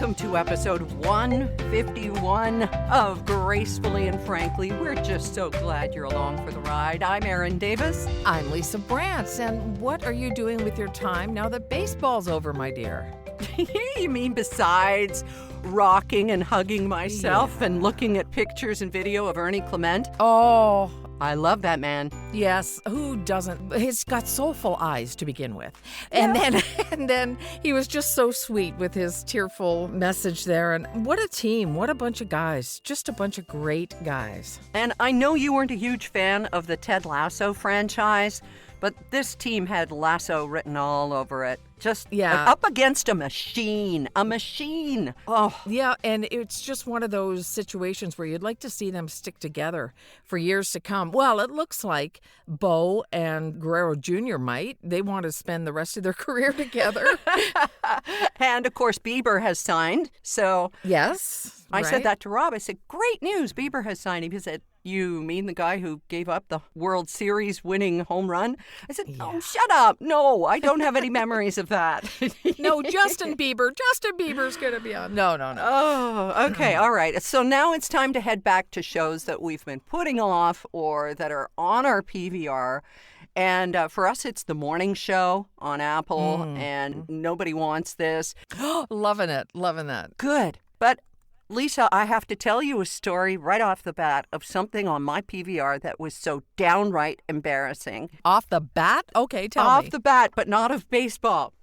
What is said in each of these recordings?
Welcome to episode 151 of Gracefully and Frankly. We're just so glad you're along for the ride. I'm Erin Davis. I'm Lisa Brantz. And what are you doing with your time now that baseball's over, my dear? You mean besides rocking and hugging myself and looking at pictures and video of Ernie Clement? Oh, I love that man. yes. Who doesn't? He's got soulful eyes to begin with. And then he was just so sweet with his tearful message there. And what a team. What a bunch of guys. Just a bunch of great guys. And I know you weren't a huge fan of the Ted Lasso franchise, but this team had Lasso written all over it. Just up against a machine. A machine. Oh. Yeah, and it's just one of those situations where you'd like to see them stick together for years to come. Well, it looks like Bo and Guerrero Jr. might. They want to spend the rest of their career together. And, of course, Bieber has signed. So yes, I said that to Rob. I said, great news. Bieber has signed. He said, you mean the guy who gave up the World Series winning home run? I said, oh, shut up. No, I don't have any memories of that. No, Justin Bieber. Justin Bieber's going to be on. No. Oh, okay. All right. So now it's time to head back to shows that we've been putting off or that are on our PVR. And for us, it's the morning show on Apple, and nobody wants this. Loving it. Loving that. Good. But Lisa, I have to tell you a story right off the bat of something on my PVR that was so downright embarrassing. Off the bat? Okay, tell me. Off the bat, but not of baseball.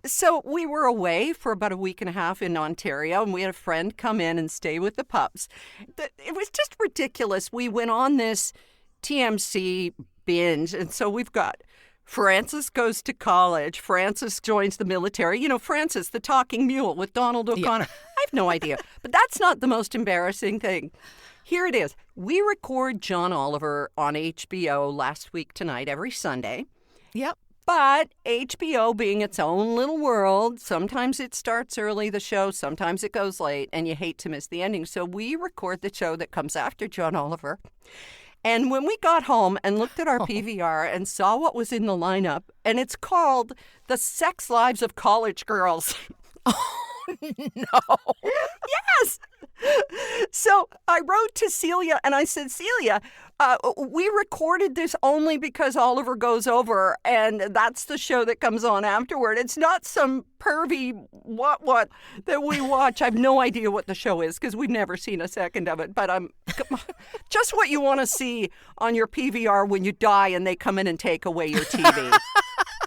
So we were away for about a week and a half in Ontario, and we had a friend come in and stay with the pups. It was just ridiculous. We went on this TMC binge, and so we've got Francis goes to college. Francis joins the military. You know, Francis, the talking mule with Donald O'Connor. I have no idea. But that's not the most embarrassing thing. Here it is. We record John Oliver on HBO last week tonight, every Sunday. Yep. But HBO being its own little world, sometimes it starts early, the show, sometimes it goes late, and you hate to miss the ending. So we record the show that comes after John Oliver. And when we got home and looked at our PVR and saw what was in the lineup, and it's called The Sex Lives of College Girls. Oh, no. Yes. So I wrote to Celia and I said, Celia, we recorded this only because Oliver goes over, and that's the show that comes on afterward. It's not some pervy what that we watch. I have no idea what the show is because we've never seen a second of it. But I'm just what you want to see on your PVR when you die and they come in and take away your TV.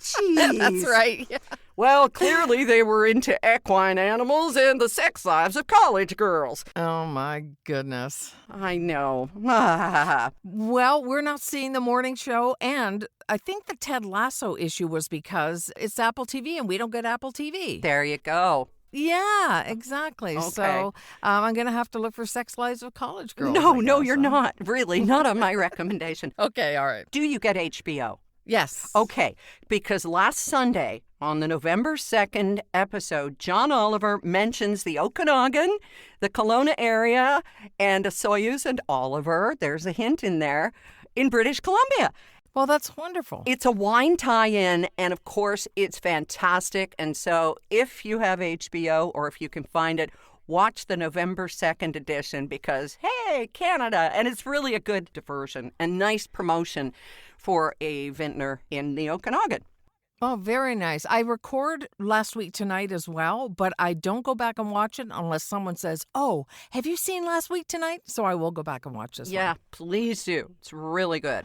Jeez. That's right. Yeah. Well, clearly they were into equine animals and the sex lives of college girls. Oh, my goodness. I know. Well, we're not seeing the morning show, and I think the Ted Lasso issue was because it's Apple TV and we don't get Apple TV. There you go. Yeah, exactly. Okay. So I'm going to have to look for Sex Lives of College Girls. No, you're not. Really, not on my recommendation. Okay, all right. Do you get HBO? Yes. Okay, because last Sunday on the November 2nd episode, John Oliver mentions the Okanagan, the Kelowna area, and Soyuz and Oliver, there's a hint in there, in British Columbia. Well, that's wonderful. It's a wine tie-in, and of course, it's fantastic. And so if you have HBO or if you can find it, watch the November 2nd edition because, hey, Canada. And it's really a good diversion and nice promotion for a vintner in the Okanagan. Oh, very nice. I record Last Week Tonight as well, but I don't go back and watch it unless someone says, oh, have you seen Last Week Tonight? So I will go back and watch this one. Yeah, please do. It's really good.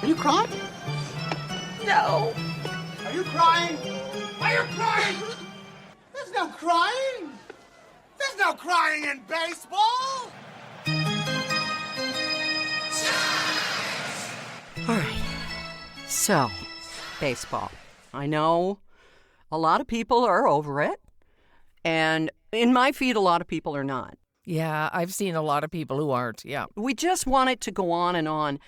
Are you crying? No. Are you crying? Are you crying? There's no crying. There's no crying in baseball. All right. So, baseball. I know a lot of people are over it. And in my feed, a lot of people are not. Yeah, I've seen a lot of people who aren't. Yeah. We just want it to go on and on.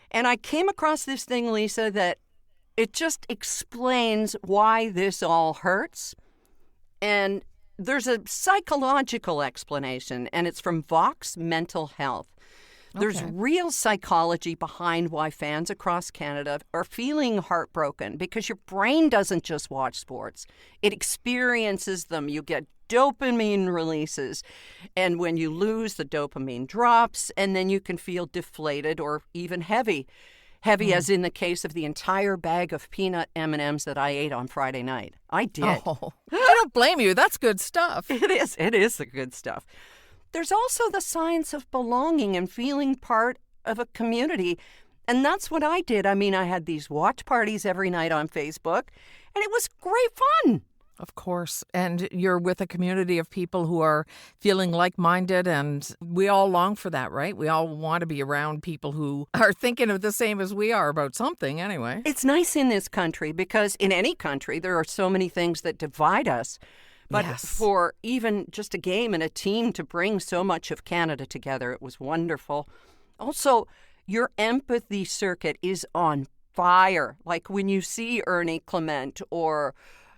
And I came across this thing, Lisa, that it just explains why this all hurts. And there's a psychological explanation, and it's from Vox Mental Health. There's Okay. real psychology behind why fans across Canada are feeling heartbroken because your brain doesn't just watch sports, it experiences them. You get dopamine releases, and when you lose, the dopamine drops, and then you can feel deflated or even heavy. Heavy as in the case of the entire bag of peanut M&Ms that I ate on Friday night. I did. Oh, I don't blame you. That's good stuff. It is. It is the good stuff. There's also the science of belonging and feeling part of a community. And that's what I did. I mean, I had these watch parties every night on Facebook, and it was great fun. Of course. And you're with a community of people who are feeling like-minded, and we all long for that, right? We all want to be around people who are thinking of the same as we are about something anyway. It's nice in this country because in any country, there are so many things that divide us. But Yes. for even just a game and a team to bring so much of Canada together, it was wonderful. Also, your empathy circuit is on fire. Like when you see Ernie Clement or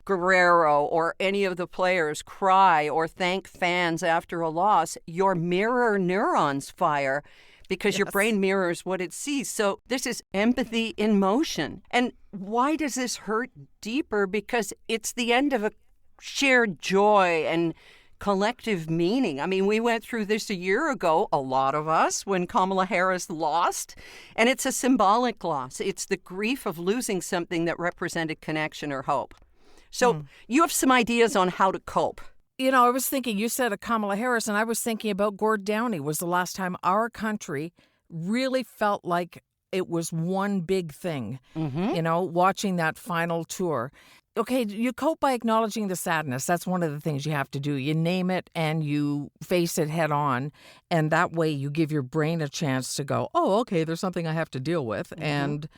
Guerrero or any of the players cry or thank fans after a loss, your mirror neurons fire because your Yes. brain mirrors what it sees. So this is empathy in motion. And why does this hurt deeper? Because it's the end of a shared joy and collective meaning. I mean, we went through this a year ago, a lot of us, when Kamala Harris lost, and it's a symbolic loss. It's the grief of losing something that represented connection or hope. So you have some ideas on how to cope. You know, I was thinking, you said Kamala Harris, and I was thinking about Gord Downie was the last time our country really felt like it was one big thing, you know, watching that final tour. Okay, you cope by acknowledging the sadness. That's one of the things you have to do. You name it and you face it head on. And that way you give your brain a chance to go, oh, okay, there's something I have to deal with. And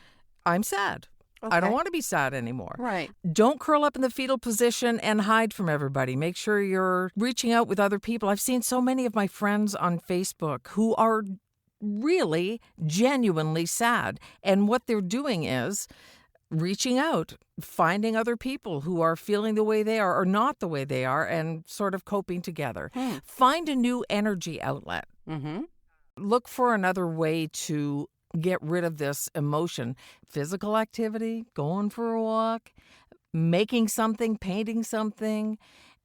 I'm sad. I don't Okay. want to be sad anymore. Right. Don't curl up in the fetal position and hide from everybody. Make sure you're reaching out with other people. I've seen so many of my friends on Facebook who are really genuinely sad. And what they're doing is reaching out, finding other people who are feeling the way they are or not the way they are, and sort of coping together. Find a new energy outlet. Mm-hmm. Look for another way to get rid of this emotion. Physical activity, going for a walk, making something, painting something.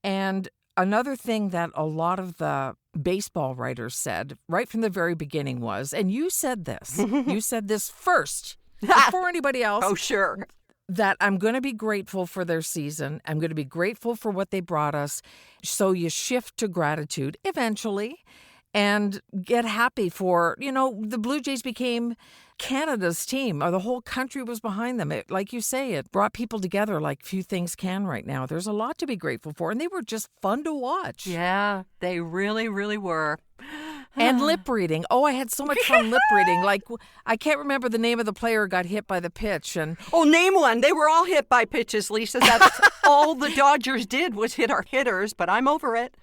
And another thing that a lot of the baseball writers said right from the very beginning was, and you said this, you said this first before anybody else, Oh, sure. that I'm going to be grateful for their season. I'm going to be grateful for what they brought us. So you shift to gratitude eventually and get happy for, you know, the Blue Jays became Canada's team, or the whole country was behind them. It, like you say, it brought people together like few things can right now. There's a lot to be grateful for, and they were just fun to watch. Yeah, they really, really were. And lip reading. Oh, I had so much fun lip reading. Like, I can't remember the name of the player who got hit by the pitch. And Oh, name one. They were all hit by pitches, Lisa. That's all the Dodgers did was hit our hitters, but I'm over it.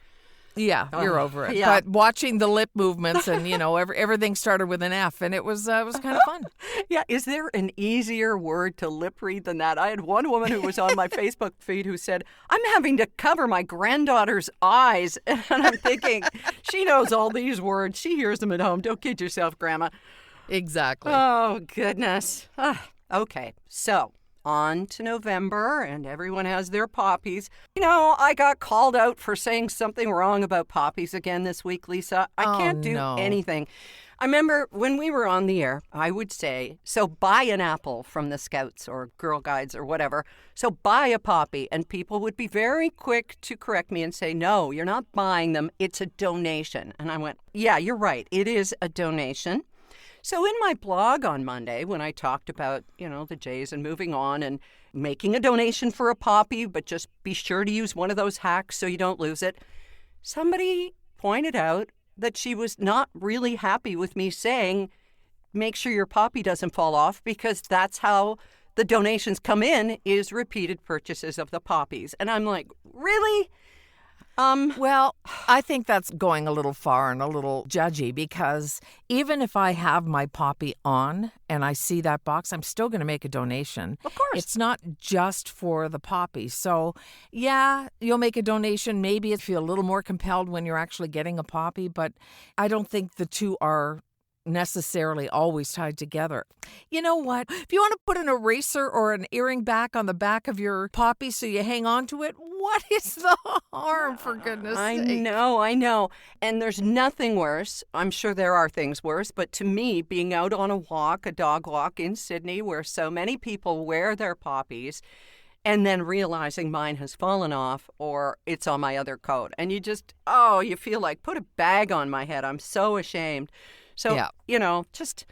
yeah, you're over it. yeah. But watching the lip movements and, you know, everything started with an F, and it was kind of fun. Yeah, is there an easier word to lip read than that? I had one woman who was on my Facebook feed who said, I'm having to cover my granddaughter's eyes. And I'm thinking, she knows all these words. She hears them at home. Don't kid yourself, Grandma. Exactly. Oh, goodness. Okay, so on to November, and everyone has their poppies. You know, I got called out for saying something wrong about poppies again this week, Lisa. I can't do no. anything. I remember when we were on the air, I would say, so buy an apple from the Scouts or Girl Guides or whatever. So buy a poppy. And people would be very quick to correct me and say, no, you're not buying them. It's a donation. And I went, yeah, you're right. It is a donation. So in my blog on Monday, when I talked about, you know, the Jays and moving on and making a donation for a poppy, but just be sure to use one of those hacks so you don't lose it, somebody pointed out that she was not really happy with me saying, make sure your poppy doesn't fall off, because that's how the donations come in, is repeated purchases of the poppies. And I'm like, really? Well, I think that's going a little far and a little judgy, because even if I have my poppy on and I see that box, I'm still going to make a donation. Of course. It's not just for the poppy. So, yeah, you'll make a donation. Maybe you feel a little more compelled when you're actually getting a poppy, but I don't think the two are necessarily always tied together. You know what? If you want to put an eraser or an earring back on the back of your poppy so you hang on to it, what is the harm, for goodness sake? I know. And there's nothing worse. I'm sure there are things worse, but to me, being out on a dog walk in Sydney where so many people wear their poppies, and then realizing mine has fallen off or it's on my other coat. And you just, you feel like, put a bag on my head. I'm so ashamed. So, just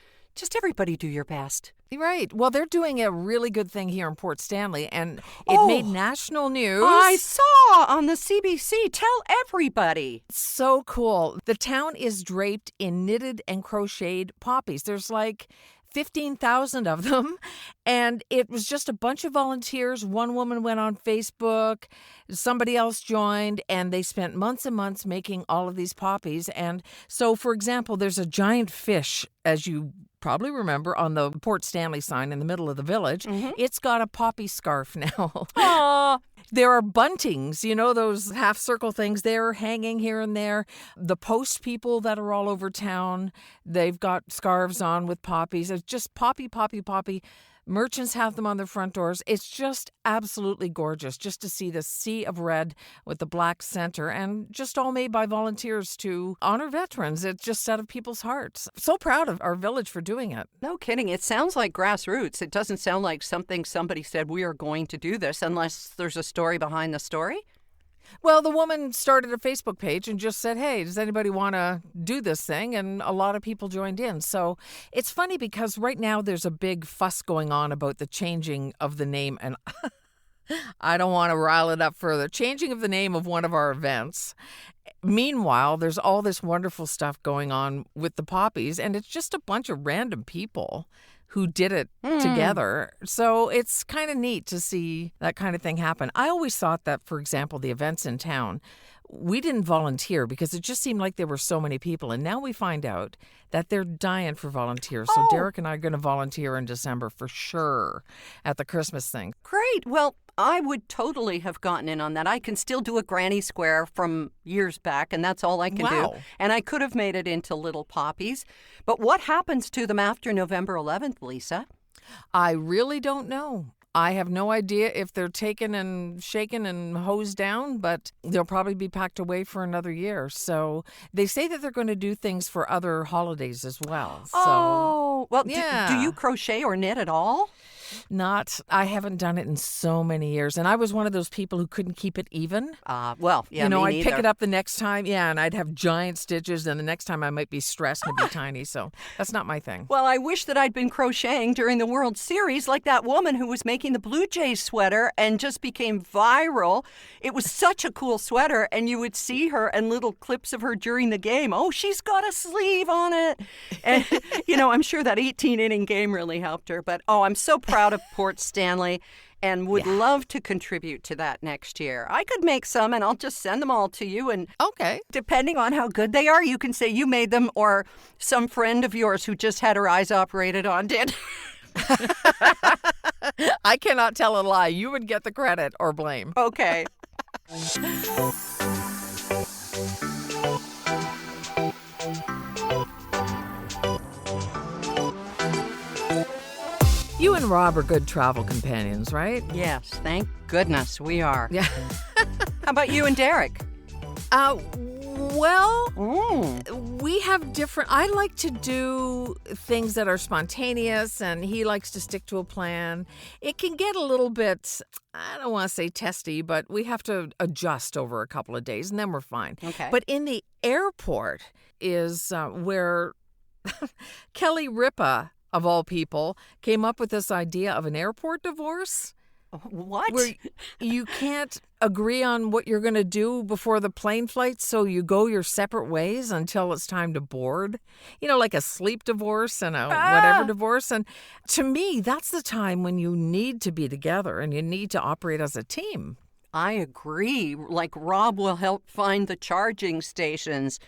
everybody do your best. Right. Well, they're doing a really good thing here in Port Stanley, and it made national news. I saw on the CBC. Tell everybody. So cool. The town is draped in knitted and crocheted poppies. There's like 15,000 of them, and it was just a bunch of volunteers. One woman went on Facebook, somebody else joined, and they spent months and months making all of these poppies. And so, for example, there's a giant fish, as you probably remember, on the Port Stanley sign in the middle of the village. Mm-hmm. It's got a poppy scarf now. Aww. There are buntings, those half-circle things. They're hanging here and there. The post people that are all over town, they've got scarves on with poppies. It's just poppy, poppy, poppy. Merchants have them on their front doors. It's just absolutely gorgeous just to see the sea of red with the black center, and just all made by volunteers to honor veterans. It's just out of people's hearts. So proud of our village for doing it. No kidding. It sounds like grassroots. It doesn't sound like something somebody said, we are going to do this, unless there's a story behind the story. Well, the woman started a Facebook page and just said, hey, does anybody want to do this thing? And a lot of people joined in. So it's funny because right now there's a big fuss going on about the changing of the name. And I don't want to rile it up further. Changing of the name of one of our events. Meanwhile, there's all this wonderful stuff going on with the poppies, and it's just a bunch of random people who did it together. So it's kind of neat to see that kind of thing happen. I always thought that, for example, the events in town, we didn't volunteer because it just seemed like there were so many people. And now we find out that they're dying for volunteers. So Derek and I are going to volunteer in December for sure at the Christmas thing. Great. Well, I would totally have gotten in on that. I can still do a granny square from years back, and that's all I can do. And I could have made it into little poppies. But what happens to them after November 11th, Lisa? I really don't know. I have no idea if they're taken and shaken and hosed down, but they'll probably be packed away for another year. So they say that they're going to do things for other holidays as well. Do you crochet or knit at all? I haven't done it in so many years. And I was one of those people who couldn't keep it even. I'd pick it up the next time, and I'd have giant stitches, and the next time I might be stressed and it'd be tiny. So that's not my thing. Well, I wish that I'd been crocheting during the World Series like that woman who was making the Blue Jays sweater and just became viral. It was such a cool sweater, and you would see her and little clips of her during the game. Oh, she's got a sleeve on it. And, I'm sure that 18-inning game really helped her. But, I'm so proud of Port Stanley and would love to contribute to that next year. I could make some, and I'll just send them all to you. And depending on how good they are, you can say you made them or some friend of yours who just had her eyes operated on did. I cannot tell a lie. You would get the credit or blame. Okay. You and Rob are good travel companions, right? Yes, thank goodness we are. Yeah. How about you and Derek? We have different... I like to do things that are spontaneous, and he likes to stick to a plan. It can get a little bit, I don't want to say testy, but we have to adjust over a couple of days, and then we're fine. Okay. But in the airport is where Kelly Ripa, of all people, came up with this idea of an airport divorce. What? Where you can't agree on what you're going to do before the plane flight, so you go your separate ways until it's time to board. Like a sleep divorce and a whatever divorce. And to me, that's the time when you need to be together and you need to operate as a team. I agree. Like Rob will help find the charging stations,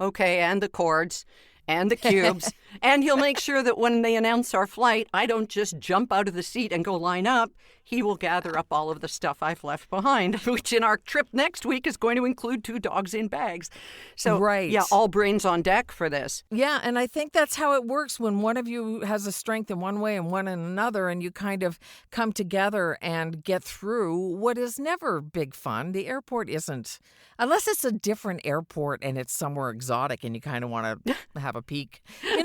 and the cords. And the cubes. And he'll make sure that when they announce our flight, I don't just jump out of the seat and go line up. He will gather up all of the stuff I've left behind, which in our trip next week is going to include 2 dogs in bags. So, Right. yeah, all brains on deck for this. Yeah, and I think that's how it works when one of you has a strength in one way and one in another, and you kind of come together and get through what is never big fun. The airport isn't, unless it's a different airport and it's somewhere exotic and you kind of want to have a peek. When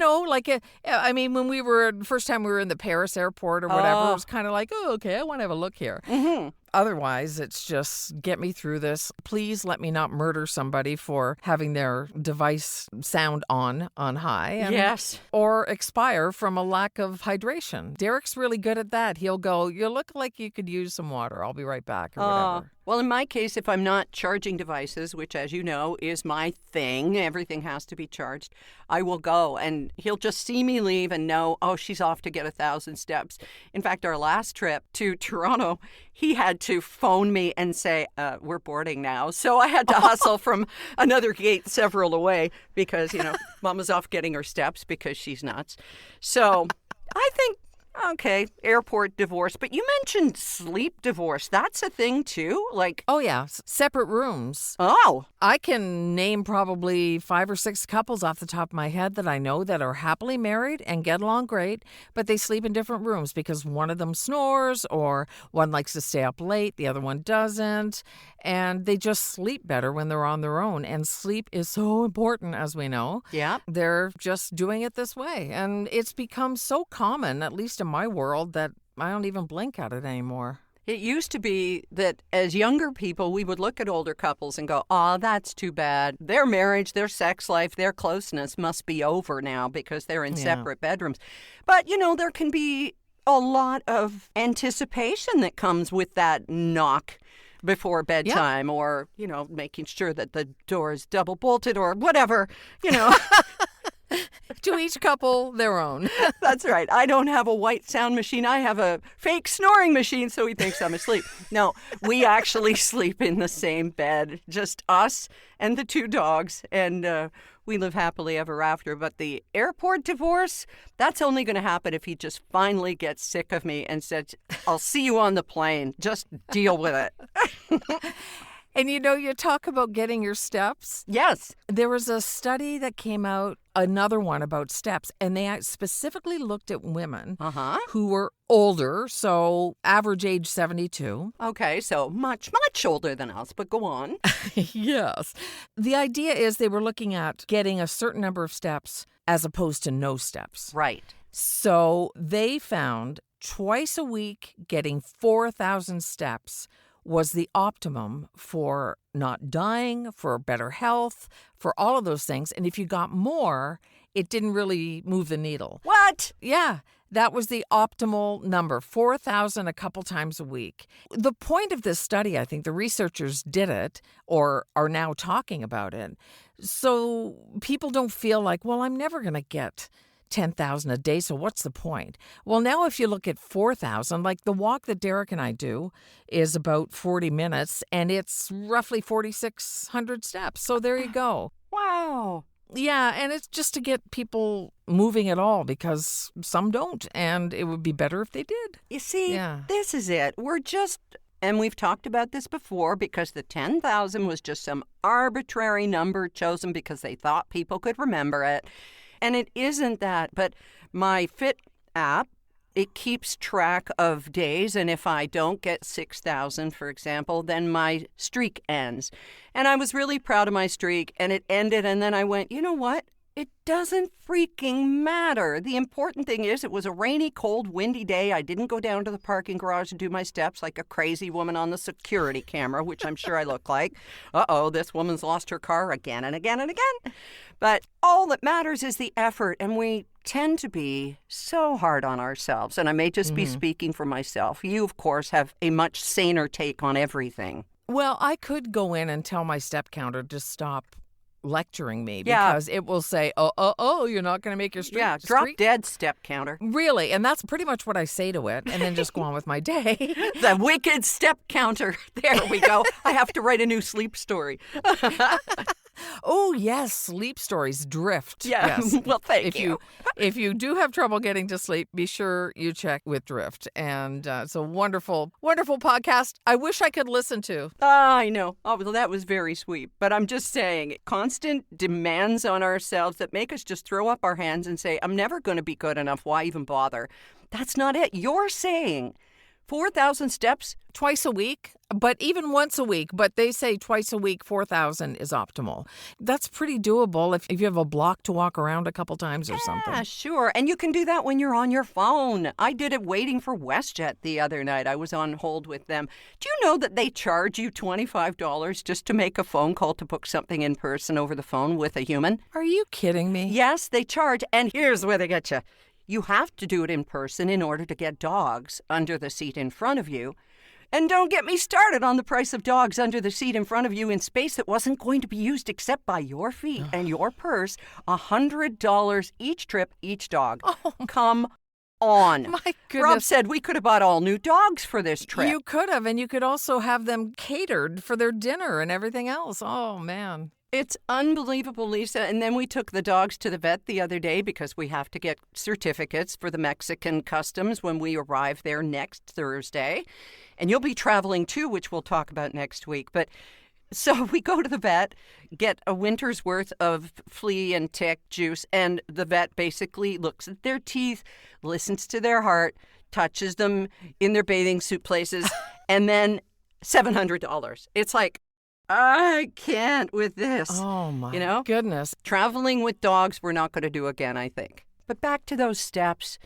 first time we were in the Paris airport or whatever, it was kind of like, oh, okay, I want to have a look here. Mm-hmm. Otherwise, it's just get me through this. Please let me not murder somebody for having their device sound on high. Yes. Or expire from a lack of hydration. Derek's really good at that. He'll go, you look like you could use some water. I'll be right back or whatever. Well, in my case, if I'm not charging devices, which, as you know, is my thing, everything has to be charged, I will go. And he'll just see me leave and know, oh, she's off to get 1,000 steps. In fact, our last trip to Toronto, he had to phone me and say, we're boarding now. So I had to hustle from another gate several away because, Mama's off getting her steps because she's nuts. So I think, okay, airport divorce. But you mentioned sleep divorce. That's a thing, too? Oh, yeah. Separate rooms. Oh. I can name probably 5 or 6 couples off the top of my head that I know that are happily married and get along great, but they sleep in different rooms because one of them snores or one likes to stay up late, the other one doesn't, and they just sleep better when they're on their own. And sleep is so important, as we know. Yeah. They're just doing it this way. And it's become so common, at least in my world, that I don't even blink at it anymore. It used to be that as younger people, we would look at older couples and go, oh, that's too bad. Their marriage, their sex life, their closeness must be over now because they're in separate bedrooms. But, there can be a lot of anticipation that comes with that knock before bedtime or, making sure that the door is double bolted or whatever, To each couple, their own. That's right. I don't have a white sound machine. I have a fake snoring machine, so he thinks I'm asleep. No, we actually sleep in the same bed, just us and the 2 dogs, and we live happily ever after. But the airport divorce, that's only going to happen if he just finally gets sick of me and says, I'll see you on the plane. Just deal with it. And you talk about getting your steps. Yes. There was a study that came out, another one about steps, and they specifically looked at women who were older, so average age 72. Okay, so much, much older than us, but go on. Yes. The idea is they were looking at getting a certain number of steps as opposed to no steps. Right. So they found twice a week getting 4,000 steps was the optimum for not dying, for better health, for all of those things. And if you got more, it didn't really move the needle. What? Yeah, that was the optimal number, 4,000 a couple times a week. The point of this study, I think the researchers did it or are now talking about it, so people don't feel like, well, I'm never going to get 10,000 a day, so what's the point? Well, now if you look at 4,000, like the walk that Derek and I do is about 40 minutes, and it's roughly 4,600 steps. So there you go. Wow. Yeah, and it's just to get people moving at all because some don't, and it would be better if they did. You see, This is it. And we've talked about this before because the 10,000 was just some arbitrary number chosen because they thought people could remember it. And it isn't that, but my Fit app, it keeps track of days, and if I don't get 6,000, for example, then my streak ends. And I was really proud of my streak, and it ended, and then I went, you know what? It doesn't freaking matter. The important thing is it was a rainy, cold, windy day. I didn't go down to the parking garage and do my steps like a crazy woman on the security camera, which I'm sure I look like. Uh-oh, this woman's lost her car again and again and again. But all that matters is the effort, and we tend to be so hard on ourselves. And I may just be speaking for myself. You, of course, have a much saner take on everything. Well, I could go in and tell my step counter to stop lecturing me because it will say, oh, you're not going to make your streak. Yeah, drop dead step counter. Really, and that's pretty much what I say to it, and then just go on with my day. The wicked step counter. There we go. I have to write a new sleep story. Oh, yes, sleep stories, Drift. Yeah, Yes. well, thank if you. If you do have trouble getting to sleep, be sure you check with Drift. And it's a wonderful, wonderful podcast I wish I could listen to. I know. Oh, well, that was very sweet. But I'm just saying, constant demands on ourselves that make us just throw up our hands and say, I'm never going to be good enough. Why even bother? That's not it. You're saying 4,000 steps? Twice a week, but even once a week. But they say twice a week, 4,000 is optimal. That's pretty doable if you have a block to walk around a couple times or something. Yeah, sure. And you can do that when you're on your phone. I did it waiting for WestJet the other night. I was on hold with them. Do you know that they charge you $25 just to make a phone call to book something in person over the phone with a human? Are you kidding me? Yes, they charge. And here's where they get you. You have to do it in person in order to get dogs under the seat in front of you. And don't get me started on the price of dogs under the seat in front of you in space that wasn't going to be used except by your feet and your purse. $100 each trip, each dog. Oh, come on. my goodness. Rob said we could have bought all new dogs for this trip. You could have, and you could also have them catered for their dinner and everything else. Oh, man. It's unbelievable, Lisa. And then we took the dogs to the vet the other day because we have to get certificates for the Mexican customs when we arrive there next Thursday. And you'll be traveling too, which we'll talk about next week. But so we go to the vet, get a winter's worth of flea and tick juice, and the vet basically looks at their teeth, listens to their heart, touches them in their bathing suit places, and then $700. It's like, I can't with this. Oh, my goodness. Traveling with dogs, we're not going to do again, I think. But back to those steps.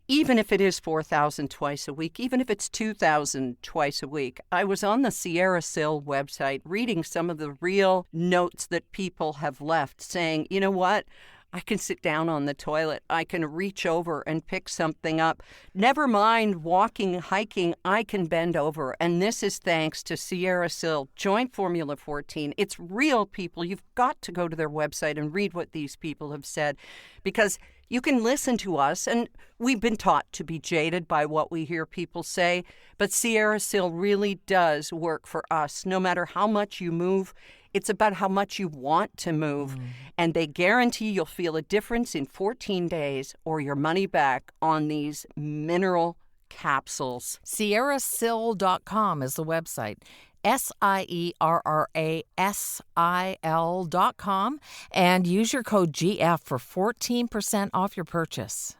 Even if it is 4,000 twice a week, even if it's 2,000 twice a week, I was on the Sierra Sil website reading some of the real notes that people have left saying, you know what? I can sit down on the toilet. I can reach over and pick something up. Never mind walking, hiking, I can bend over. And this is thanks to Sierra Sil, Joint Formula 14. It's real, people. You've got to go to their website and read what these people have said, because you can listen to us, and we've been taught to be jaded by what we hear people say, but Sierra Sil really does work for us. No matter how much you move, it's about how much you want to move, and they guarantee you'll feel a difference in 14 days or your money back on these mineral capsules. SierraSil.com is the website. SIERRASIL.com, and use your code GF for 14% off your purchase.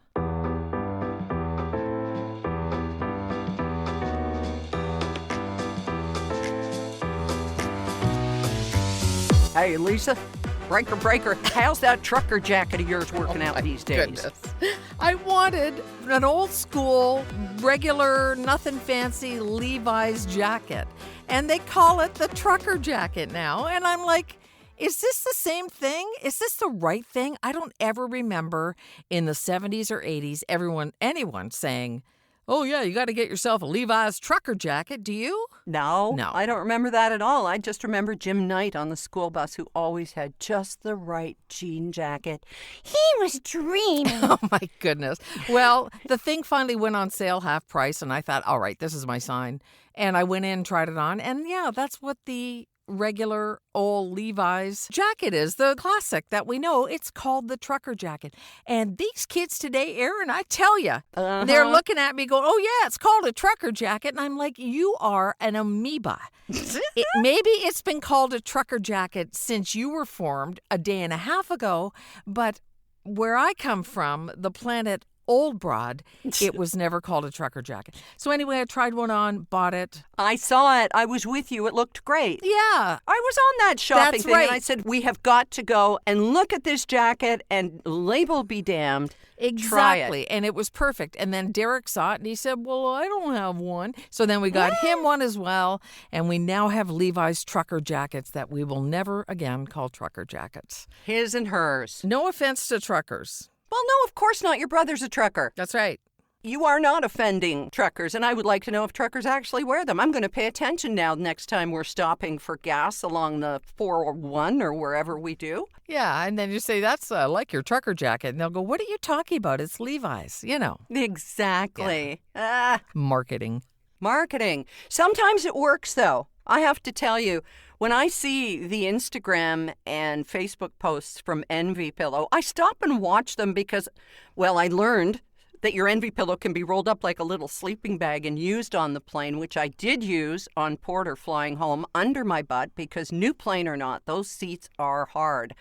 Hey, Lisa, breaker, how's that trucker jacket of yours working out these days? Goodness. I wanted an old school, regular, nothing fancy Levi's jacket, and they call it the trucker jacket now. And I'm like, is this the same thing? Is this the right thing? I don't ever remember in the 70s or 80s anyone saying, oh, yeah, you got to get yourself a Levi's trucker jacket. Do you? No, I don't remember that at all. I just remember Jim Knight on the school bus, who always had just the right jean jacket. He was dreaming. Oh, my goodness. Well, the thing finally went on sale half price, and I thought, all right, this is my sign. And I went in, tried it on, and yeah, that's what the regular old Levi's jacket is, the classic that we know. It's called the trucker jacket. And these kids today, Aaron, I tell you, they're looking at me going, oh yeah, it's called a trucker jacket. And I'm like, you are an amoeba. Maybe it's been called a trucker jacket since you were formed a day and a half ago, but where I come from, the planet Old Broad, it was never called a trucker jacket. So anyway, I tried one on, bought it. I saw it. I was with you. It looked great. Yeah. I was on that shopping That's thing, right. and I said, we have got to go and look at this jacket, and label be damned. Exactly. Try it. And it was perfect. And then Derek saw it and he said, well, I don't have one. So then we got him one as well. And we now have Levi's trucker jackets that we will never again call trucker jackets. His and hers. No offense to truckers. Well, no, of course not. Your brother's a trucker. That's right. You are not offending truckers, and I would like to know if truckers actually wear them. I'm going to pay attention now next time we're stopping for gas along the 401 or wherever we do. Yeah, and then you say, that's like your trucker jacket. And they'll go, what are you talking about? It's Levi's, you know. Exactly. Marketing. Marketing. Sometimes it works, though. I have to tell you, when I see the Instagram and Facebook posts from Envy Pillow, I stop and watch them because, well, I learned that your Envy Pillow can be rolled up like a little sleeping bag and used on the plane, which I did use on Porter flying home under my butt because new plane or not, those seats are hard.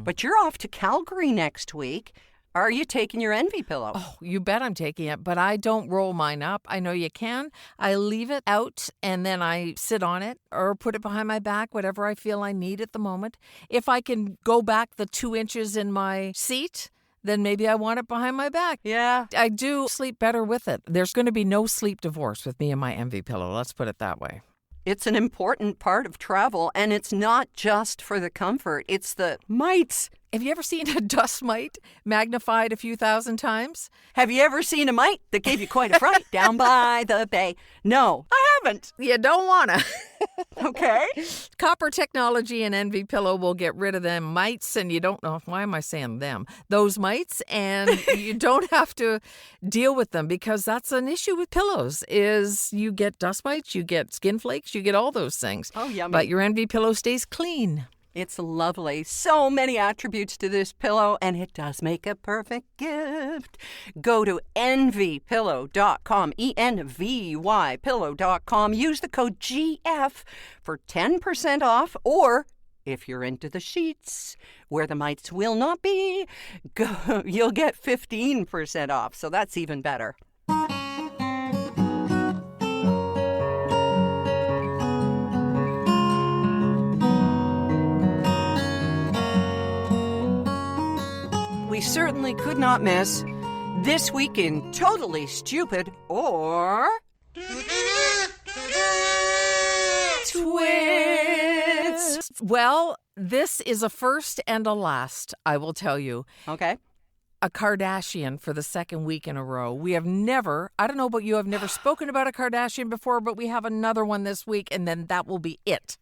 But you're off to Calgary next week. Are you taking your Envy Pillow? Oh, you bet I'm taking it, but I don't roll mine up. I know you can. I leave it out and then I sit on it or put it behind my back, whatever I feel I need at the moment. If I can go back the 2 inches in my seat, then maybe I want it behind my back. Yeah. I do sleep better with it. There's going to be no sleep divorce with me and my Envy Pillow. Let's put it that way. It's an important part of travel, and it's not just for the comfort. It's the mites. Have you ever seen a dust mite magnified a few thousand times? Have you ever seen a mite that gave you quite a fright down by the bay? No, I haven't. You don't want to. Okay. Copper technology and Envy Pillow will get rid of them mites, and you don't know, why am I saying them? Those mites, and you don't have to deal with them because that's an issue with pillows is you get dust mites, you get skin flakes, you get all those things. Oh, yummy. But your Envy Pillow stays clean. It's lovely. So many attributes to this pillow, and it does make a perfect gift. Go to envypillow.com, E-N-V-Y pillow.com. Use the code GF for 10% off, or if you're into the sheets where the mites will not be, you'll get 15% off. So that's even better. We certainly could not miss This Week in Totally Stupid or Twist. Well, this is a first and a last, I will tell you. Okay. A Kardashian for the second week in a row. We have never, I don't know about you, I've never spoken about a Kardashian before, but we have another one this week, and then that will be it.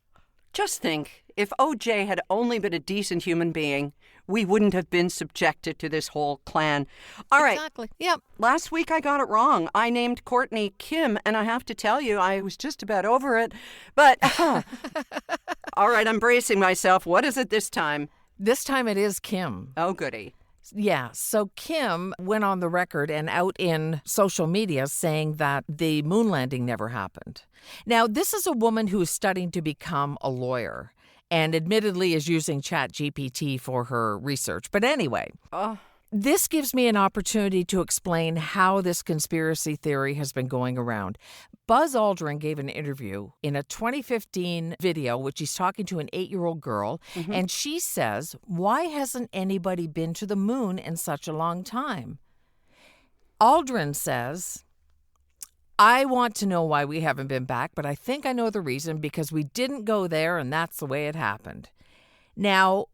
Just think, if OJ had only been a decent human being, we wouldn't have been subjected to this whole clan. All right. Exactly. Yep. Last week I got it wrong. I named Courtney Kim, and I have to tell you, I was just about over it. But, all right, I'm bracing myself. What is it this time? This time it is Kim. Oh, goody. Yeah, so Kim went on the record and out in social media saying that the moon landing never happened. Now, this is a woman who is studying to become a lawyer and admittedly is using ChatGPT for her research. But anyway, this gives me an opportunity to explain how this conspiracy theory has been going around. Buzz Aldrin gave an interview in a 2015 video, which he's talking to an 8-year-old girl, and she says, why hasn't anybody been to the moon in such a long time? Aldrin says, I want to know why we haven't been back, but I think I know the reason because we didn't go there and that's the way it happened. Now,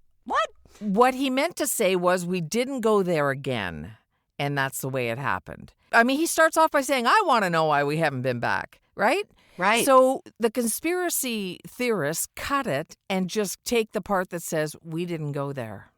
what he meant to say was we didn't go there again, and that's the way it happened. I mean, he starts off by saying, I want to know why we haven't been back, right? Right. So the conspiracy theorists cut it and just take the part that says we didn't go there.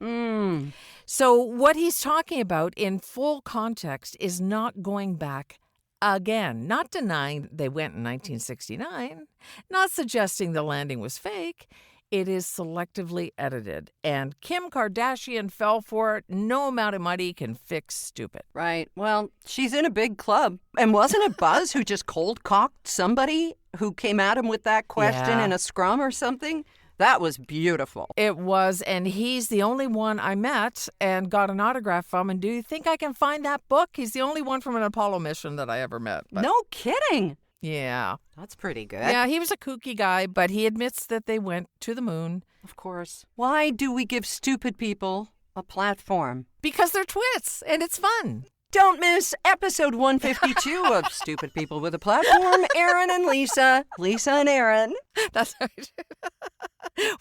So what he's talking about in full context is not going back again, not denying they went in 1969, not suggesting the landing was fake. It is selectively edited, and Kim Kardashian fell for it. No amount of money can fix stupid. Right. Well, she's in a big club. And wasn't it Buzz who just cold-cocked somebody who came at him with that question in a scrum or something? That was beautiful. It was, and he's the only one I met and got an autograph from. And do you think I can find that book? He's the only one from an Apollo mission that I ever met. But no kidding. yeah. That's pretty good. Yeah, he was a kooky guy, but he admits that they went to the moon. Of course. Why do we give stupid people a platform? Because they're twits, and it's fun. Don't miss episode 152 of Stupid People with a Platform. Aaron and Lisa. Lisa and Aaron. That's right.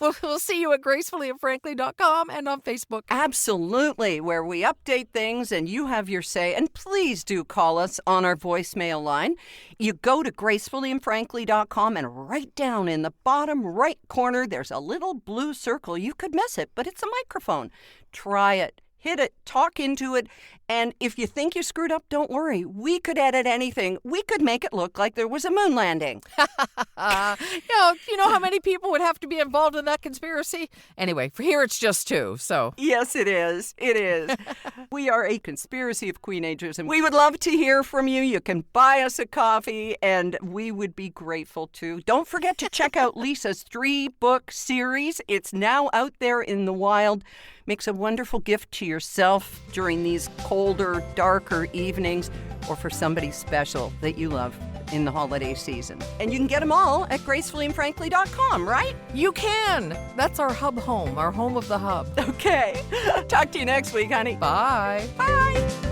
We'll see you at gracefullyandfrankly.com and on Facebook. Absolutely, where we update things and you have your say. And please do call us on our voicemail line. You go to gracefullyandfrankly.com and right down in the bottom right corner, there's a little blue circle. You could miss it, but it's a microphone. Try it. hit it, talk into it. And if you think you screwed up, don't worry. We could edit anything. We could make it look like there was a moon landing. You know how many people would have to be involved in that conspiracy? Anyway, for here it's just 2, so. Yes, it is. It is. We are a conspiracy of queenagers, and we would love to hear from you. You can buy us a coffee, and we would be grateful too. Don't forget to check out Lisa's 3-book series. It's now out there in the wild. Makes a wonderful gift to yourself during these colder, darker evenings, or for somebody special that you love in the holiday season. And you can get them all at gracefullyandfrankly.com, right? You can. That's our hub home, our home of the hub. Okay. Talk to you next week, honey. Bye. Bye.